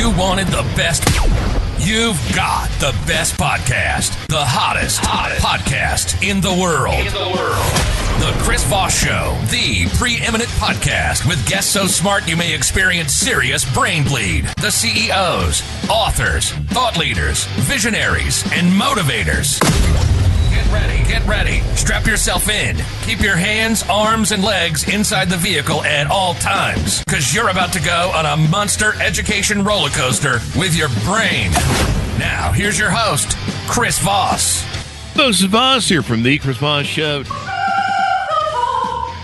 you wanted the best, you've got the best podcast. The hottest podcast in the world. The Chris Voss Show, the preeminent podcast with guests so smart you may experience serious brain bleed. The CEOs, authors, thought leaders, visionaries, and motivators. Get ready. Strap yourself in. Keep your hands, arms, and legs inside the vehicle at all times, because you're about to go on a monster education roller coaster with your brain. Now, here's your host, Chris Voss. This is Voss here from the Chris Voss Show.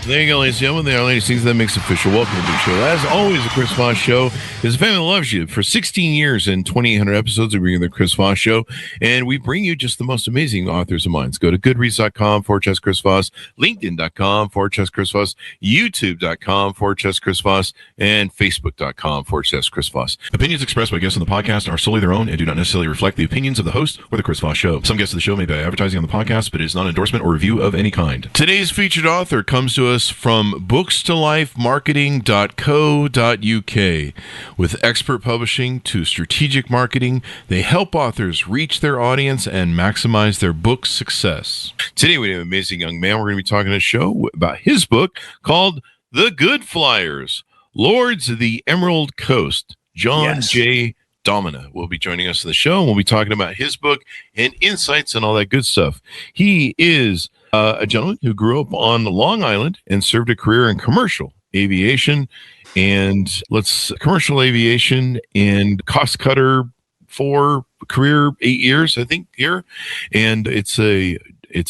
There you go, ladies and gentlemen. There are ladies things that makes official. Welcome to the show. As always, the Chris Voss Show is a family that loves you. For 16 years and 2,800 episodes, we bring you the Chris Voss Show, and we bring you just the most amazing authors of minds. Go to goodreads.com/Chris Voss, LinkedIn.com/Chris Voss, YouTube.com/Chris Voss, and Facebook.com/Chris Voss. Opinions expressed by guests on the podcast are solely their own and do not necessarily reflect the opinions of the host or the Chris Voss Show. Some guests of the show may be advertising on the podcast, but it is not an endorsement or review of any kind. Today's featured author comes to us from bookstolifemarketing.co.uk. With expert publishing to strategic marketing, they help authors reach their audience and maximize their book success. Today we have an amazing young man. We're going to be talking to a show about his book called The Goodflyers, Lords of the Emerald Coast. John J. Domina will be joining us on the show, and we'll be talking about his book and insights and all that good stuff. He is a gentleman who grew up on Long Island and served a career in commercial aviation and commercial aviation and cost cutter for career 8 years, I think, here. And it's a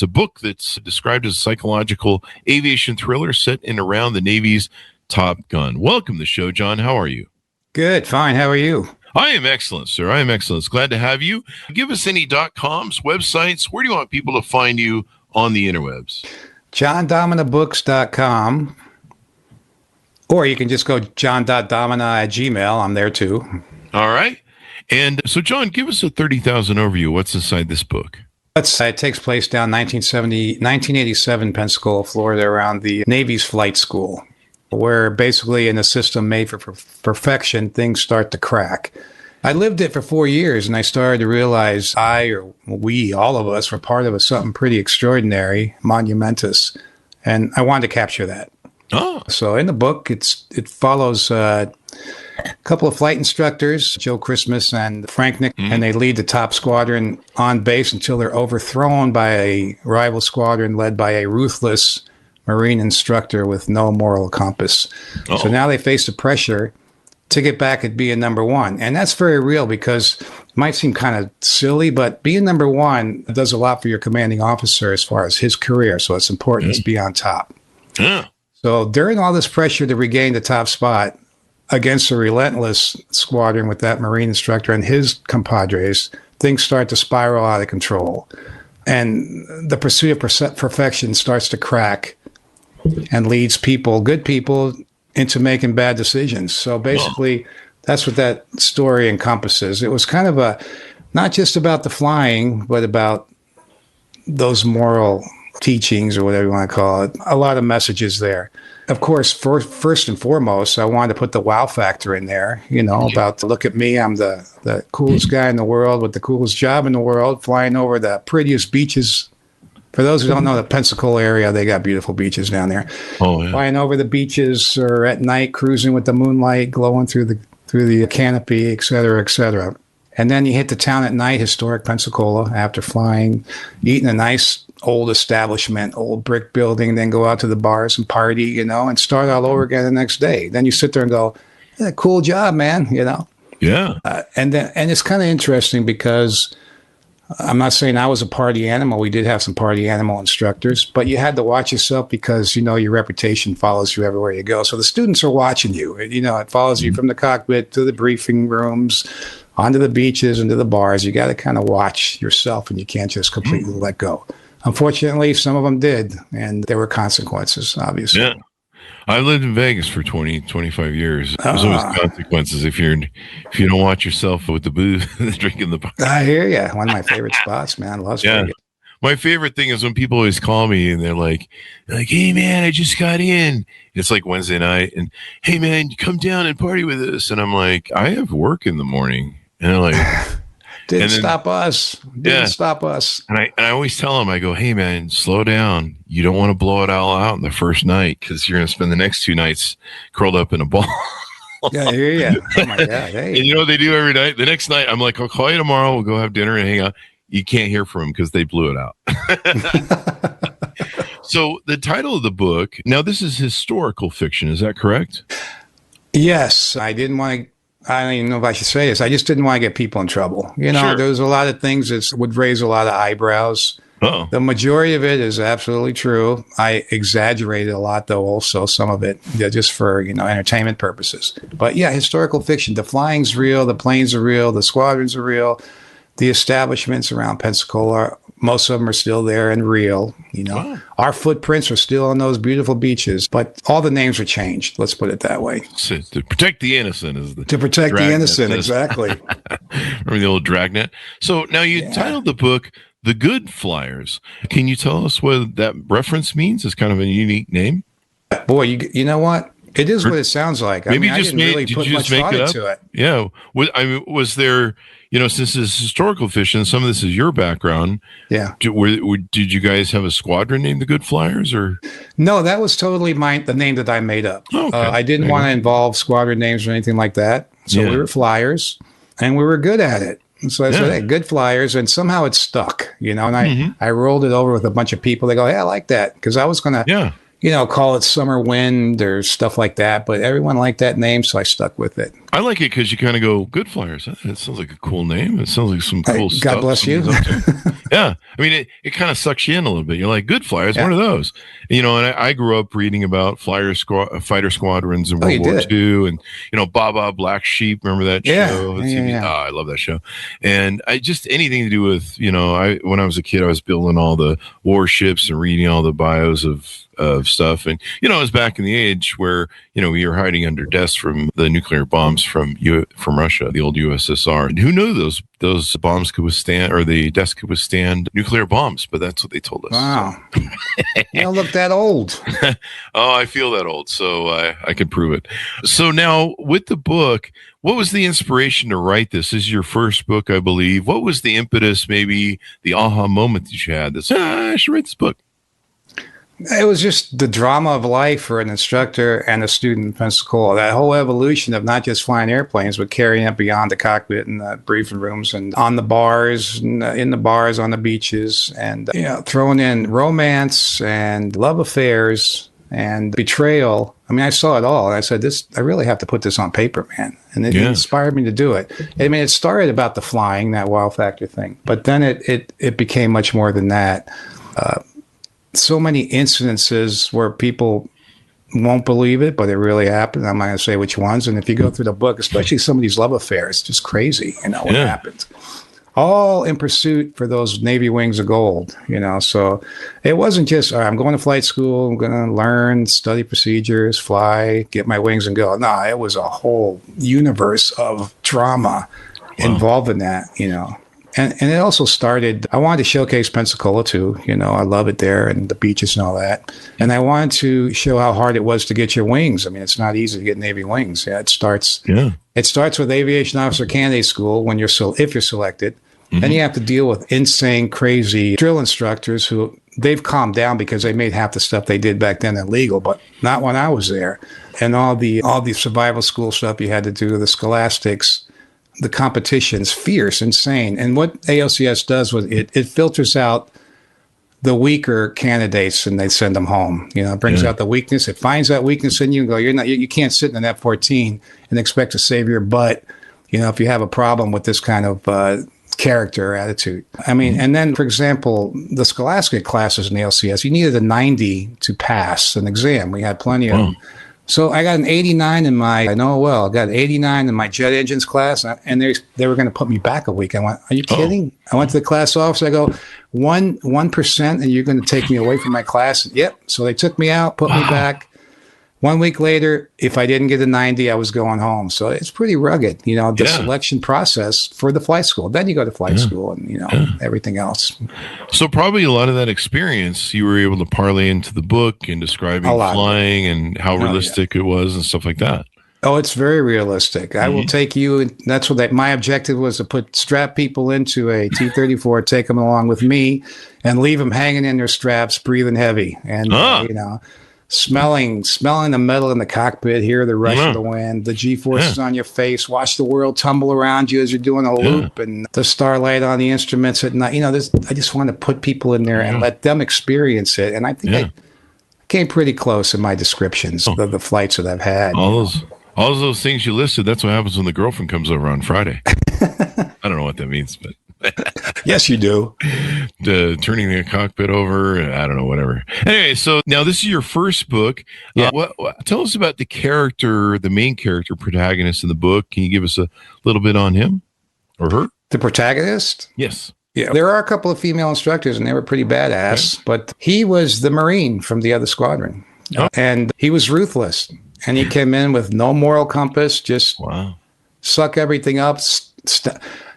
book that's described as a psychological aviation thriller set in around the Navy's Top Gun. Welcome to the show, John. How are you? Good, fine. How are you? I am excellent, sir. I am excellent. It's glad to have you. Give us any .coms, websites. Where do you want people to find you on the interwebs? JohnDominaBooks.com. Or you can just go john.domina@gmail. I'm there too. All right. And so, John, give us a 30,000 overview. What's inside this book? It takes place down 1987, Pensacola, Florida, around the Navy's flight school, where basically in a system made for perfection, things start to crack. I lived it for 4 years, and I started to realize we, all of us, were part of something pretty extraordinary, monumentous, and I wanted to capture that. Oh. So in the book, it follows a couple of flight instructors, Joe Christmas and Frank Nick, and they lead the top squadron on base until they're overthrown by a rival squadron led by a ruthless Marine instructor with no moral compass. Uh-oh. So now they face the pressure to get back at being number one. And that's very real because it might seem kind of silly, but being number one does a lot for your commanding officer as far as his career. So it's important to be on top. Yeah. So during all this pressure to regain the top spot against a relentless squadron with that Marine instructor and his compadres, things start to spiral out of control. And the pursuit of perfection starts to crack and leads good people, into making bad decisions. So basically, that's what that story encompasses. It was kind of not just about the flying, but about those moral teachings or whatever you want to call it. A lot of messages there. Of course, first and foremost, I wanted to put the wow factor in there, about look at me, I'm the coolest guy in the world with the coolest job in the world, flying over the prettiest beaches. For those who don't know the Pensacola area, they got beautiful beaches down there. Oh, yeah. Flying over the beaches or at night, cruising with the moonlight glowing through the canopy, et cetera, et cetera. And then you hit the town at night, historic Pensacola, after flying, eating a nice old establishment, old brick building, then go out to the bars and party, and start all over again the next day. Then you sit there and go, yeah, cool job, man, Yeah. And it's kind of interesting because I'm not saying I was a party animal. We did have some party animal instructors, but you had to watch yourself because, your reputation follows you everywhere you go. So the students are watching you. It follows you from the cockpit to the briefing rooms, onto the beaches, into the bars. You got to kind of watch yourself, and you can't just completely let go. Unfortunately, some of them did, and there were consequences, obviously. Yeah. I lived in Vegas for 25 years. There's always consequences if you don't watch yourself with the booze, drinking the bar. I hear you. One of my favorite spots, man. Las Vegas. My favorite thing is when people always call me and they're like, hey man, I just got in. It's like Wednesday night and hey man, come down and party with us. And I'm like, I have work in the morning. And they're like, Didn't stop us. And I always tell them, I go, hey man, slow down. You don't want to blow it all out in the first night because you're going to spend the next 2 nights curled up in a ball. Yeah, I hear you. Oh my God. Hey. And you know what they do every night? The next night, I'm like, I'll call you tomorrow. We'll go have dinner and hang out. You can't hear from them because they blew it out. So the title of the book, now this is historical fiction. Is that correct? Yes. I don't even know if I should say this. I just didn't want to get people in trouble. You know, Sure. There was a lot of things that would raise a lot of eyebrows. Oh, The majority of it is absolutely true. I exaggerated a lot, though, also some of it just for, entertainment purposes. But yeah, historical fiction. The flying's real. The planes are real. The squadrons are real. The establishments around Pensacola, most of them are still there and real. Wow. Our footprints are still on those beautiful beaches, but all the names are changed. Let's put it that way. so to protect the innocent is the To protect the Dragnet innocent, says. exactly. Remember the old dragnet? So now you titled the book The Goodflyers. Can you tell us what that reference means? It's kind of a unique name. Boy, you know what? It is what it sounds like. Maybe I you just didn't made really did put you much just make thought it up? into it. Yeah. Was there, since it's historical fiction, some of this is your background. Yeah. Did you guys have a squadron named the Goodflyers or? No, that was totally the name that I made up. Okay. I didn't want to involve squadron names or anything like that. So Yeah. we were flyers, and we were good at it. And so I said, hey, good flyers. And somehow it stuck, and I rolled it over with a bunch of people. They go, hey, I like that. Because I was going to, Yeah. call it Summer Wind or stuff like that. But everyone liked that name, so I stuck with it. I like it because you kind of go Goodflyers. It sounds like a cool name. It sounds like some cool stuff. God bless you. Yeah. I mean, it kind of sucks you in a little bit. You're like, Goodflyers, what are those? And I grew up reading about fighter squadrons in World War II and, Baba Black Sheep. Remember that show? Yeah. Oh, I love that show. And I just anything to do with, when I was a kid, I was building all the warships and reading all the bios of stuff. And, I was back in the age where, we were hiding under desks from the nuclear bombs from Russia, the old USSR. And who knew those bombs could withstand, or the desks could withstand nuclear bombs? But that's what they told us. Wow. You don't look that old. Oh, I feel that old, so I could prove it. So now with the book, what was the inspiration to write this? This is your first book, I believe. What was the impetus, maybe the aha moment that you had? I should write this book. It was just the drama of life for an instructor and a student in Pensacola. That whole evolution of not just flying airplanes, but carrying it beyond the cockpit and the briefing rooms and on the bars, in the bars, on the beaches, and throwing in romance and love affairs and betrayal. I mean, I saw it all. And I said, I really have to put this on paper, man. And it inspired me to do it. I mean, it started about the flying, that wow factor thing. But then it became much more than that. So many incidences where people won't believe it, but it really happened. I'm not going to say which ones. And if you go through the book, especially some of these love affairs, it's just crazy, what happened. All in pursuit for those Navy wings of gold, So it wasn't just, I'm going to flight school, I'm going to learn, study procedures, fly, get my wings and go. No, it was a whole universe of drama involved in that, And it also started, I wanted to showcase Pensacola too. I love it there and the beaches and all that. And I wanted to show how hard it was to get your wings. I mean, it's not easy to get Navy wings. It starts with Aviation Officer Candidate School if you're selected. Then you have to deal with insane, crazy drill instructors who they've calmed down because they made half the stuff they did back then illegal, but not when I was there. And all the survival school stuff you had to do, the scholastics. The competition's fierce, insane. And what ALCS does was it filters out the weaker candidates and they send them home. It brings out the weakness. It finds that weakness in you and go, you can't sit in an F-14 and expect to save your butt, if you have a problem with this kind of character or attitude. I mean, and then, for example, the scholastic classes in the ALCS, you needed a 90 to pass an exam. We had plenty of them. So I got an 89 in I got an 89 in my jet engines class, and they were going to put me back a week. I went, are you kidding? I went to the class officer. I go, 1%, and you're going to take me away from my class? Yep. So they took me out, put me back. 1 week later, if I didn't get a 90, I was going home. So it's pretty rugged, the selection process for the flight school. Then you go to flight school and, everything else. So probably a lot of that experience you were able to parlay into the book and describing flying and how realistic it was and stuff like that. Oh, it's very realistic. I will take you, and that's what my objective was, to strap people into a T-34, take them along with me, and leave them hanging in their straps, breathing heavy, and smelling the metal in the cockpit, hear the rush of the wind, the G-forces on your face, watch the world tumble around you as you're doing a loop, and the starlight on the instruments at night. I just want to put people in there and let them experience it. And I think I came pretty close in my descriptions of the flights that I've had. All of those things you listed, that's what happens when the girlfriend comes over on Friday. I don't know what that means, but yes, you do. Turning the cockpit over, I don't know, whatever. Anyway, so now this is your first book. Yeah. Tell us about the main character, protagonist in the book. Can you give us a little bit on him or her? The protagonist? Yes. Yeah, there are a couple of female instructors, and they were pretty badass. Okay. But he was the Marine from the other squadron, and he was ruthless. And he came in with no moral compass, just suck everything up.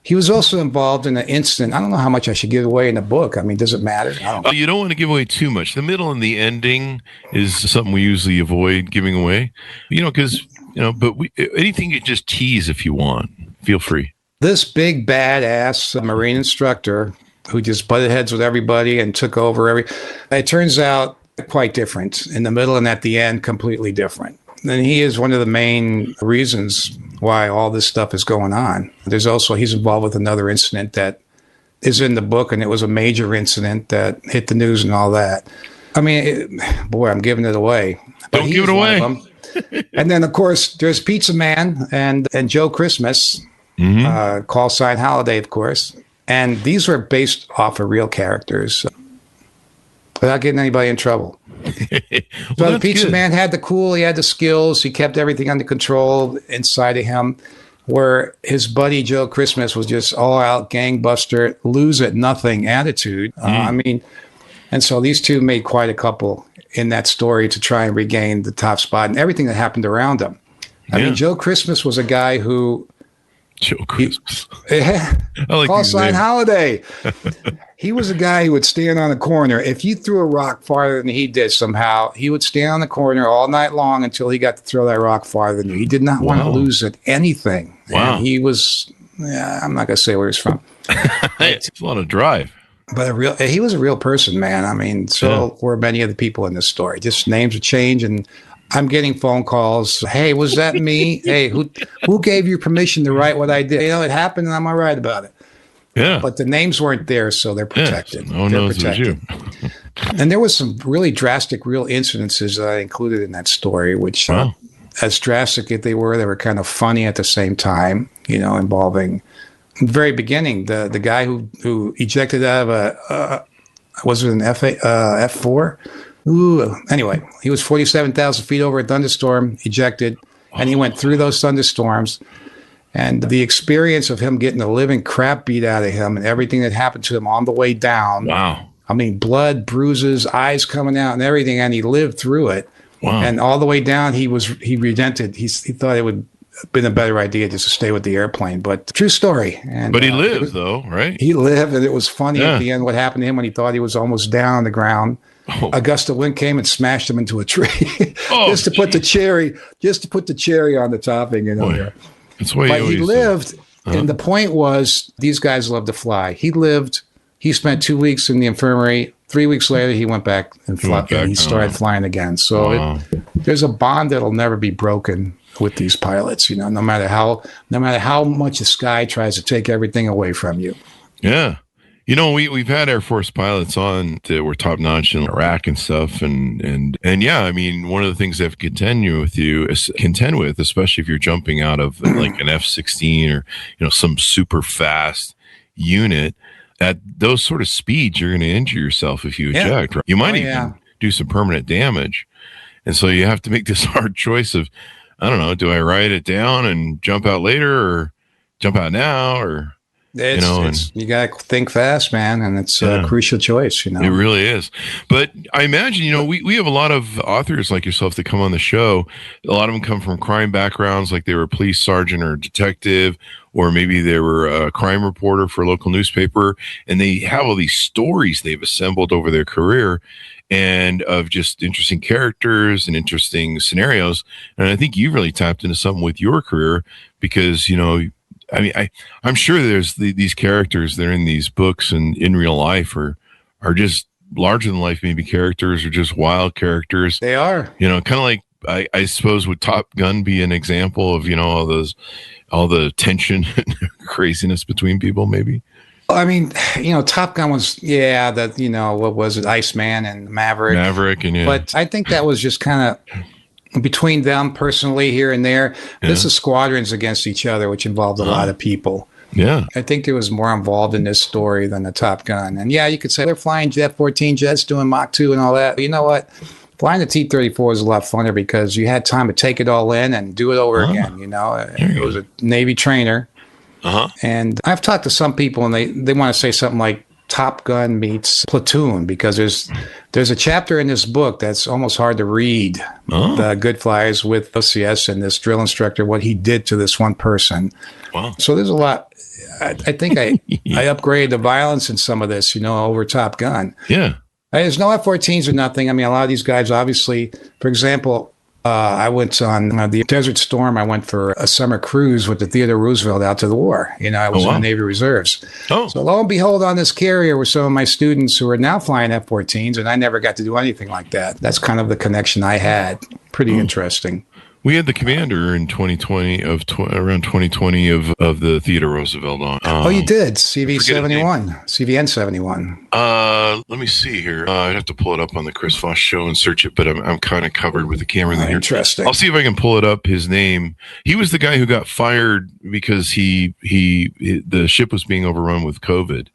He was also involved in an incident. I don't know how much I should give away in the book. I mean, does it matter? You don't want to give away too much. The middle and the ending is something we usually avoid giving away, because, but anything you just tease if you want. Feel free. This big badass Marine instructor who just butted heads with everybody and took over it turns out quite different. In the middle and at the end, completely different. And he is one of the main reasons why all this stuff is going on. He's involved with another incident that is in the book, and it was a major incident that hit the news and all that. I mean, I'm giving it away. Don't give it away. And then, of course, there's Pizza Man and Joe Christmas, call sign Holiday, of course. And these were based off of real characters without getting anybody in trouble. So the Pizza Man had he had the skills, he kept everything under control inside of him, where his buddy Joe Christmas was just all out gangbuster, lose at nothing attitude. And so these two made quite a couple in that story to try and regain the top spot and everything that happened around them. I mean, Joe Christmas was a guy who call sign Holiday. He was a guy who would stand on the corner. If you threw a rock farther than he did somehow, he would stand on the corner all night long until he got to throw that rock farther than you. He did not want to lose at anything. Wow. And he was, I'm not going to say where he's from. It's a lot of drive. But he was a real person, man. I mean, so were many of the people in this story. Just names would change, and I'm getting phone calls. Hey, was that me? Hey, who gave you permission to write what I did? It happened, and I'm all right about it. Yeah. But the names weren't there, so they're protected. No one knows it was you. And there was some really drastic, real incidences that I included in that story, which, as drastic as they were kind of funny at the same time, involving, in the very beginning, the guy who ejected out of was it an F4? Ooh. Anyway, he was 47,000 feet over a thunderstorm, ejected, and he went through those thunderstorms. And the experience of him getting the living crap beat out of him and everything that happened to him on the way down. Wow. I mean, blood, bruises, eyes coming out and everything. And he lived through it. Wow. And all the way down, he relented. He thought it would have been a better idea just to stay with the airplane. But true story. And, but he lived, though, right? He lived. And it was funny at the end what happened to him when he thought he was almost down on the ground. A gust of wind came and smashed him into a tree just to put the cherry on the topping, there. But he lived, and the point was, these guys love to fly. He lived. He spent 2 weeks in the infirmary. 3 weeks later, he went back and he started flying again. So there's a bond that'll never be broken with these pilots. No matter how much the sky tries to take everything away from you. Yeah. We've had Air Force pilots on that were top notch in Iraq and stuff. And yeah, I mean, one of the things they have to contend with, especially if you're jumping out of like an F-16 or, some super fast unit, at those sort of speeds, you're going to injure yourself if you eject. Right? You might even do some permanent damage. And so you have to make this hard choice of, I don't know, do I write it down and jump out later or jump out now or... You got to think fast, man, and it's a crucial choice. It really is. But I imagine, we have a lot of authors like yourself that come on the show. A lot of them come from crime backgrounds, like they were a police sergeant or a detective, or maybe they were a crime reporter for a local newspaper, and they have all these stories they've assembled over their career, and of just interesting characters and interesting scenarios. And I think you really tapped into something with your career because, I'm sure there's these characters that are in these books and in real life are just larger than life, maybe characters or just wild characters. They are, kind of like, I suppose would Top Gun be an example of, all the tension and craziness between people, maybe? I mean, Top Gun was, what was it? Iceman and Maverick. But I think that was just kind of between them personally here and there. Yeah. This is squadrons against each other, which involved a lot of people. Yeah. I think there was more involved in this story than the Top Gun. And you could say they're flying Jet-14 jets, doing Mach 2 and all that. But you know what? Flying the T-34 was a lot funner because you had time to take it all in and do it over again. It was a Navy trainer. And I've talked to some people, and they want to say something like Top Gun meets Platoon, because there's a chapter in this book that's almost hard to read. The Goodflyers with OCS and this drill instructor, what he did to this one person. Wow. So there's a lot. I think I upgraded the violence in some of this, over Top Gun. Yeah. There's no F-14s or nothing. I mean, a lot of these guys, obviously, for example, I went on the Desert Storm. I went for a summer cruise with the Theodore Roosevelt out to the war. I was in the Navy Reserves. So lo and behold, on this carrier were some of my students who are now flying F-14s, and I never got to do anything like that. That's kind of the connection I had. Pretty interesting. We had the commander in 2020 around 2020 of the Theodore Roosevelt on. You did CV-71, CVN-71. Let me see here. I'd have to pull it up on the Chris Voss show and search it, but I'm kind of covered with the camera in here. Interesting. I'll see if I can pull it up. His name. He was the guy who got fired because the ship was being overrun with COVID.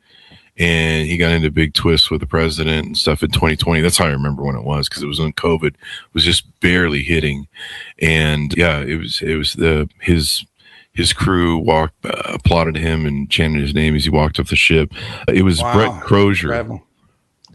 And he got into big twists with the president and stuff in 2020. That's how I remember when it was, because it was when COVID was just barely hitting. And his crew applauded him and chanted his name as he walked off the ship. It was Brett Crozier. Incredible.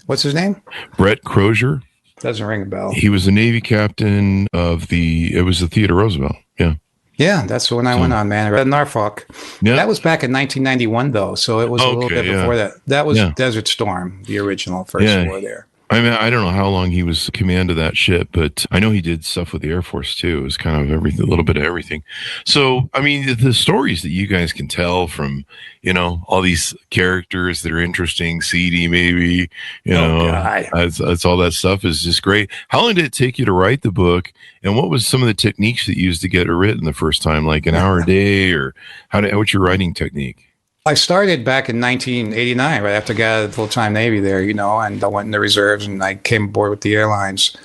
What's his name? Brett Crozier. Doesn't ring a bell. He was a Navy captain it was the Theodore Roosevelt. Yeah. Yeah, that's when I went on, man. At Norfolk. Yeah. That was back in 1991, though, so it was a little bit before that. That was Desert Storm, the original first war there. I mean, I don't know how long he was command of that ship, but I know he did stuff with the Air Force too. It was kind of everything, a little bit of everything. So, I mean, the stories that you guys can tell from, all these characters that are interesting, seedy maybe, it's all that stuff is just great. How long did it take you to write the book? And what was some of the techniques that you used to get it written the first time, like an hour a day, or what's your writing technique? I started back in 1989, right after I got out of the full-time Navy there, and I went in the reserves and I came aboard with the airlines.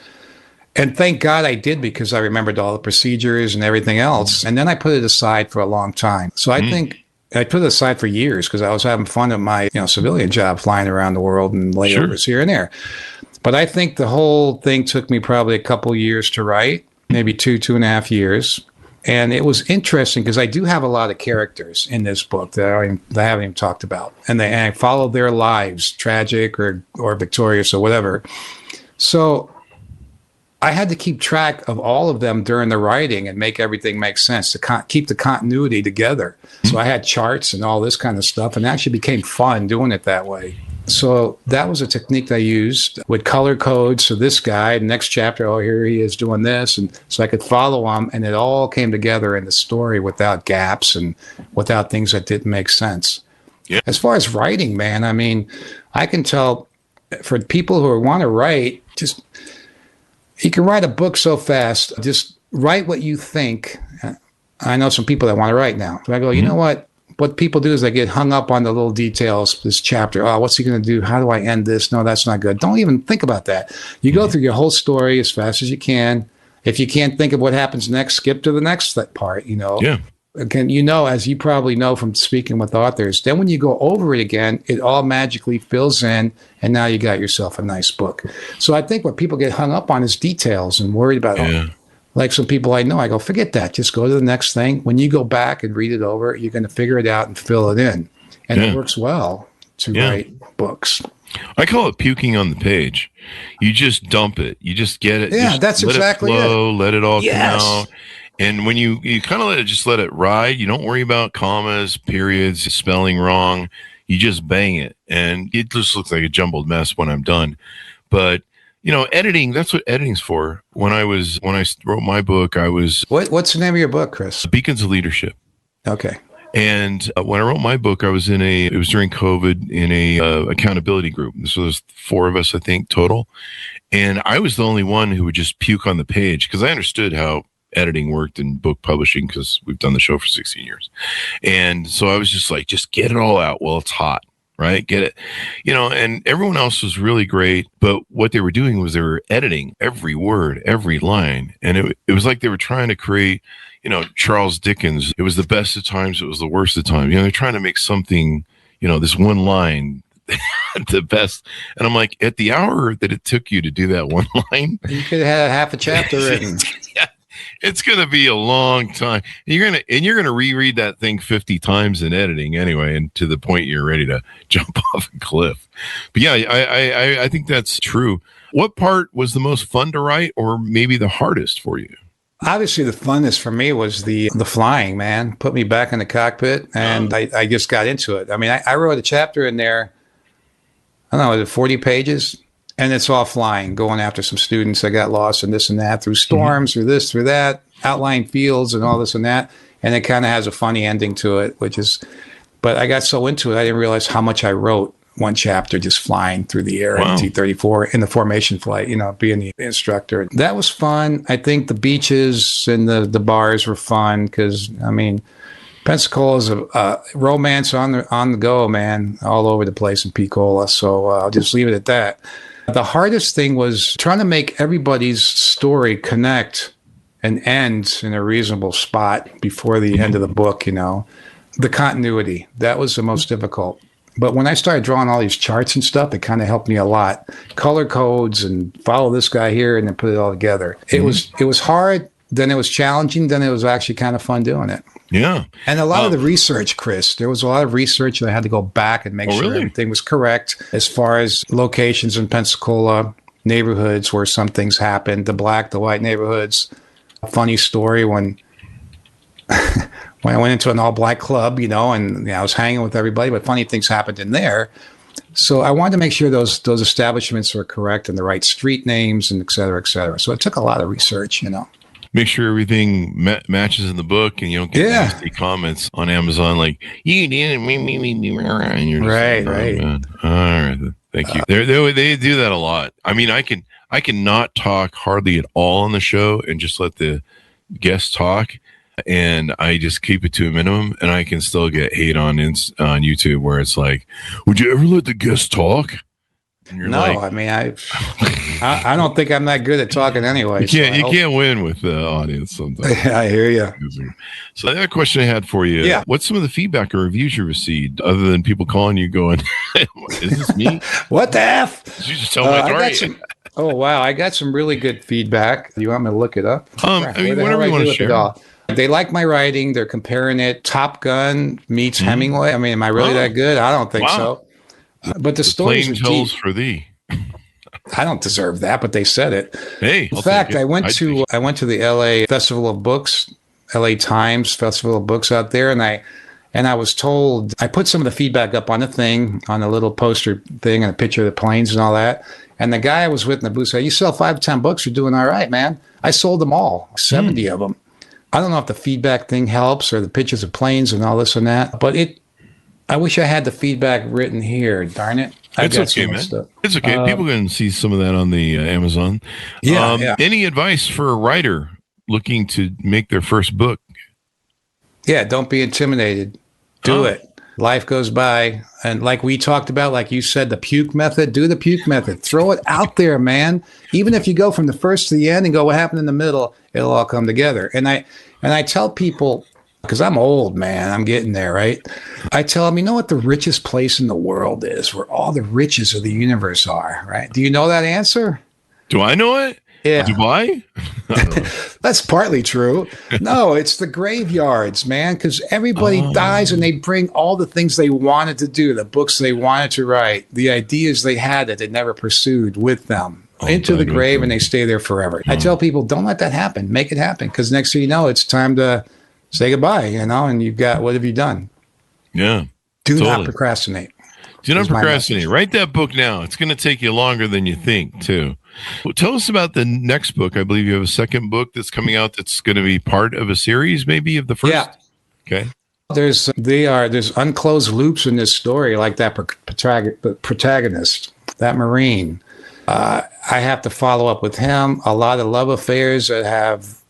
And thank God I did, because I remembered all the procedures and everything else. And then I put it aside for a long time. So I think I put it aside for years because I was having fun at my civilian job, flying around the world and layovers here and there. But I think the whole thing took me probably a couple years to write, maybe 2.5 years. And it was interesting because I do have a lot of characters in this book that I haven't even talked about. And I follow their lives, tragic or victorious or whatever. So I had to keep track of all of them during the writing and make everything make sense to keep the continuity together. So I had charts and all this kind of stuff, and it actually became fun doing it that way. So that was a technique I used with color codes. So this guy, next chapter, here he is doing this. And so I could follow him, and it all came together in the story without gaps and without things that didn't make sense. Yeah. As far as writing, man, I mean, I can tell for people who want to write, you can write a book so fast. Just write what you think. I know some people that want to write now. So I go, you know what? What people do is they get hung up on the little details, this chapter. Oh, what's he going to do? How do I end this? No, that's not good. Don't even think about that. You go through your whole story as fast as you can. If you can't think of what happens next, skip to the next part, Yeah. Again, as you probably know from speaking with authors, then when you go over it again, it all magically fills in, and now you got yourself a nice book. So I think what people get hung up on is details and worried about like some people I know, I go, forget that. Just go to the next thing. When you go back and read it over, you're going to figure it out and fill it in. And it works well to write books. I call it puking on the page. You just dump it. You just get it. Yeah, that's exactly it. Flow, it. Let it all come out. And when you kind of let it ride, you don't worry about commas, periods, spelling wrong. You just bang it. And it just looks like a jumbled mess when I'm done. But, editing, that's what editing's for. When I wrote my book, I was... What's the name of your book, Chris? Beacons of Leadership. Okay. And when I wrote my book, it was during COVID in a accountability group. So there's 4 of us, I think, total. And I was the only one who would just puke on the page because I understood how editing worked in book publishing because we've done the show for 16 years. And so I was just like, just get it all out while it's hot, right? Get it, and everyone else was really great. But what they were doing was they were editing every word, every line. And it was like they were trying to create, Charles Dickens. It was the best of times. It was the worst of times. They're trying to make something, this one line the best. And I'm like, at the hour that it took you to do that one line, you could have had half a chapter written. Yeah, it's going to be a long time. You're going to reread that thing 50 times in editing anyway, and to the point you're ready to jump off a cliff. But yeah, I think that's true. What part was the most fun to write, or maybe the hardest for you? Obviously, the funnest for me was the flying, man. Put me back in the cockpit, and I just got into it. I mean, I wrote a chapter in there, I don't know, was it 40 pages? And it's all flying, going after some students that got lost and this and that, through storms, through this, through that, outlying fields and all this and that. And it kind of has a funny ending to it, but I got so into it, I didn't realize how much I wrote one chapter just flying through the air in T-34 in the formation flight, being the instructor. That was fun. I think the beaches and the bars were fun because, Pensacola is a romance on the go, man, all over the place in Pensacola. So I'll just leave it at that. The hardest thing was trying to make everybody's story connect and end in a reasonable spot before the end of the book, The continuity, that was the most difficult. But when I started drawing all these charts and stuff, it kind of helped me a lot. Color codes and follow this guy here and then put it all together. It was hard, then it was challenging, then it was actually kind of fun doing it. Yeah. And a lot of the research, Chris, there was a lot of research that I had to go back and make sure everything was correct as far as locations in Pensacola, neighborhoods where some things happened, the black, the white neighborhoods. A funny story when I went into an all-black club, and I was hanging with everybody, but funny things happened in there. So I wanted to make sure those establishments were correct and the right street names and et cetera, et cetera. So it took a lot of research, Make sure everything matches in the book, and you don't get nasty comments on Amazon like you didn't and you're just right. Man. All right, thank you. They do that a lot. I mean, I can not talk hardly at all on the show and just let the guests talk, and I just keep it to a minimum, and I can still get hate on YouTube where it's like, would you ever let the guests talk? No, I don't think I'm that good at talking anyway. You can't win with the audience sometimes. I hear you. So the other question I had for you, what's some of the feedback or reviews you received other than people calling you going, is this me? What the F? Did you just tell my story? Oh, wow. I got some really good feedback. Do you want me to look it up? Whatever you want to share. They like my writing. They're comparing it. Top Gun meets Hemingway. Am I really that good? I don't think so. But the stories plain tells for thee. I don't deserve that, but they said it. Hey, in fact, I went to the LA Festival of Books, LA Times Festival of Books out there, and I was told, I put some of the feedback up on the thing, on a little poster thing, and a picture of the planes and all that. And the guy I was with in the booth said, "You sell 5 to 10 books, you're doing all right, man." I sold them all, 70 of them. I don't know if the feedback thing helps or the pictures of planes and all this and that, but I wish I had the feedback written here. Darn it. It's okay, man. It's okay. People can see some of that on the Amazon. Yeah. Any advice for a writer looking to make their first book? Yeah, don't be intimidated. Do it. Life goes by. And like we talked about, like you said, the puke method, do the puke method. Throw it out there, man. Even if you go from the first to the end and go, what happened in the middle, it'll all come together. And I tell people, because I'm old, man, I'm getting there, right? I tell them, you know what the richest place in the world is, where all the riches of the universe are, right? Do you know that answer? Do I know it? Yeah. Dubai? That's partly true. No, it's the graveyards, man, because everybody dies and they bring all the things they wanted to do, the books they wanted to write, the ideas they had that they never pursued with them into the grave, and they stay there forever. I tell people, don't let that happen. Make it happen, because next thing you know, it's time to say goodbye, and you've got, what have you done? Yeah. Do not procrastinate. Do not procrastinate. Write that book now. It's going to take you longer than you think, too. Well, tell us about the next book. I believe you have a second book that's coming out that's going to be part of a series, maybe, of the first. Yeah. Okay. There's unclosed loops in this story, like that protagonist, that Marine. I have to follow up with him. A lot of love affairs that have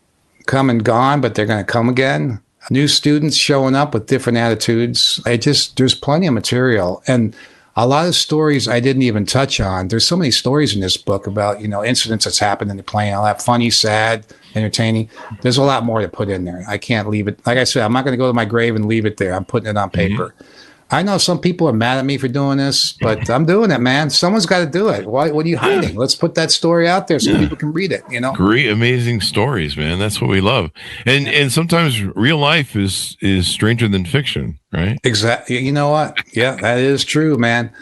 come and gone, but they're going to come again. New students showing up with different attitudes. There's plenty of material. And a lot of stories I didn't even touch on. There's so many stories in this book about, incidents that's happened in the plane. I'll have funny, sad, entertaining. There's a lot more to put in there. I can't leave it. Like I said, I'm not going to go to my grave and leave it there. I'm putting it on paper. Mm-hmm. I know some people are mad at me for doing this, but I'm doing it, man. Someone's got to do it. What are you hiding? Let's put that story out there so people can read it, Great, amazing stories, man. That's what we love. And sometimes real life is stranger than fiction, right? Exactly. You know what? Yeah, that is true, man.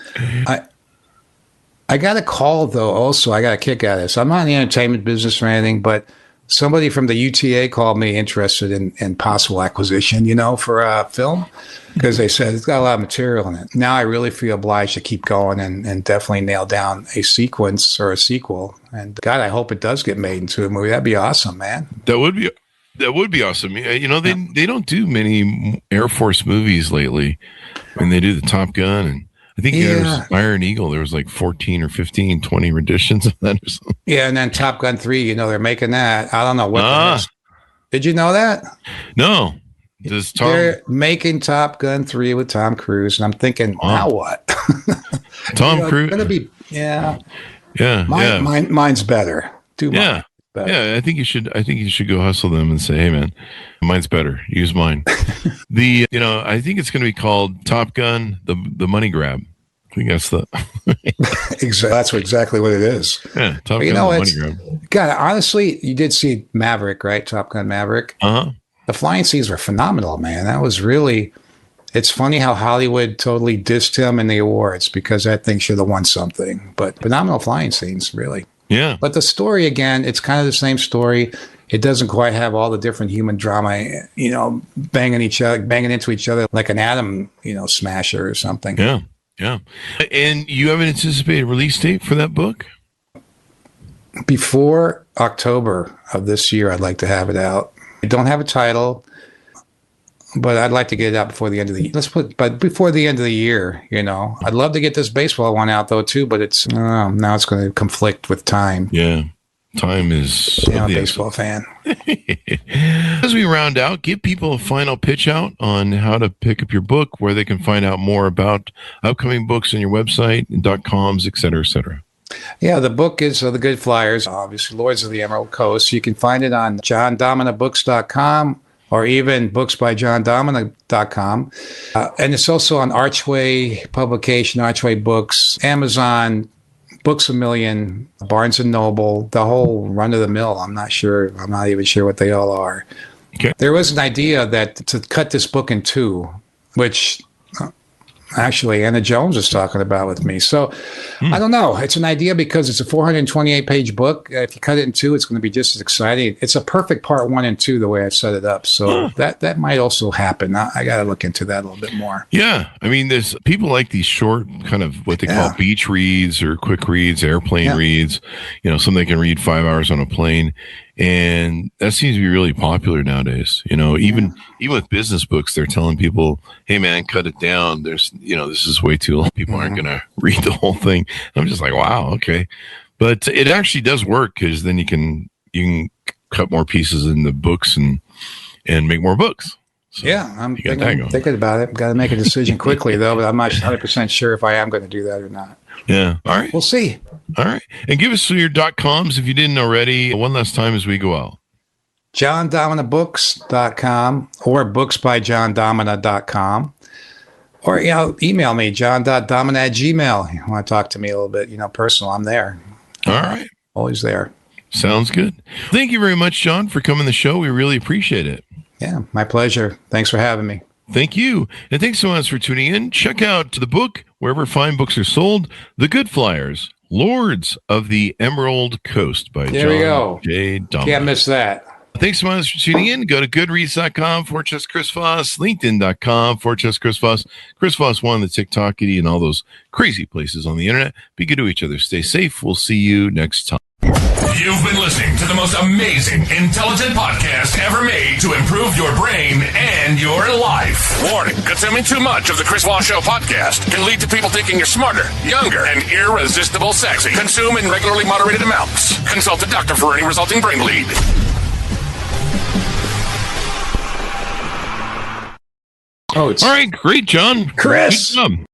I got a call, though, also. I got a kick out of this. I'm not in the entertainment business or anything, but somebody from the UTA called me interested in possible acquisition, for a film, because they said it's got a lot of material in it. Now I really feel obliged to keep going and definitely nail down a sequence or a sequel. And God, I hope it does get made into a movie. That'd be awesome, man. That would be awesome. They don't do many Air Force movies lately. They do the Top Gun, and I think there was Iron Eagle. There was like 14 or 15, 20 renditions of that or something. Yeah, and then Top Gun 3, they're making that. I don't know what. Did you know that? No. They're making Top Gun 3 with Tom Cruise, and I'm thinking, now what? Tom Cruise? Gonna be, Yeah. Mine's better. Better. Yeah, I think you should go hustle them and say, hey, man, mine's better. Use mine. I think it's going to be called Top Gun, the money grab. I think that's that's exactly what it is. Yeah, Top Gun, the money grab. God, honestly, you did see Maverick, right? Top Gun Maverick. Uh-huh. The flying scenes were phenomenal, man. That was really. It's funny how Hollywood totally dissed him in the awards because that thing should have won something. But phenomenal flying scenes, really. Yeah. But the story, again, it's kind of the same story. It doesn't quite have all the different human drama, banging into each other like an atom, smasher or something. Yeah. Yeah. And you have an anticipated release date for that book? Before October of this year, I'd like to have it out. I don't have a title, but I'd like to get it out before the end of the year. But before the end of the year, I'd love to get this baseball one out though too, but it's now it's going to conflict with time. Yeah, time is. I'm a baseball fan. As we round out, give people a final pitch out on how to pick up your book, where they can find out more about upcoming books on your website, .coms, et cetera, et cetera. Yeah, the book is The Goodflyers, obviously Lords of the Emerald Coast. You can find it on JohnDominaBooks.com or even booksbyjohndomina.com. And it's also on Archway Publication, Archway Books, Amazon, Books A Million, Barnes & Noble, the whole run-of-the-mill. I'm not even sure what they all are. Okay. There was an idea that to cut this book in two, which... Actually, Anna Jones is talking about with me. So I don't know. It's an idea because it's a 428-page book. If you cut it in two, it's going to be just as exciting. It's a perfect part 1 and 2 the way I've set it up. So that might also happen. I got to look into that a little bit more. Yeah. There's people like these short kind of what they call beach reads or quick reads, airplane reads, something they can read 5 hours on a plane. And that seems to be really popular nowadays. Even with business books, they're telling people, hey, man, cut it down. There's, this is way too long. People aren't going to read the whole thing. I'm just like, wow, okay. But it actually does work because then you can cut more pieces in the books and make more books. So I'm thinking about it. Got to make a decision quickly, though, but I'm not 100% sure if I am going to do that or not. Yeah. All right. We'll see. All right. And give us your .coms if you didn't already one last time as we go out. JohnDominaBooks.com or booksbyjohndomina.com. Or, email me, john.domina@gmail.com. You want to talk to me a little bit, personal, I'm there. All right. Always there. Sounds good. Thank you very much, John, for coming to the show. We really appreciate it. Yeah, my pleasure. Thanks for having me. Thank you. And thanks so much for tuning in. Check out the book, wherever fine books are sold, The Goodflyers, Lords of the Emerald Coast by John J. Domina. Can't miss that. Thanks so much for tuning in. Go to goodreads.com/Chris Voss, LinkedIn.com/Chris Voss, Chris Voss 1, the TikTokity, and all those crazy places on the internet. Be good to each other. Stay safe. We'll see you next time. You've been listening to the most amazing, intelligent podcast ever made to improve your brain and your life. Warning, consuming too much of the Chris Voss Show podcast can lead to people thinking you're smarter, younger, and irresistible sexy. Consume in regularly moderated amounts. Consult a doctor for any resulting brain bleed. All right, great, John. Chris. Good job.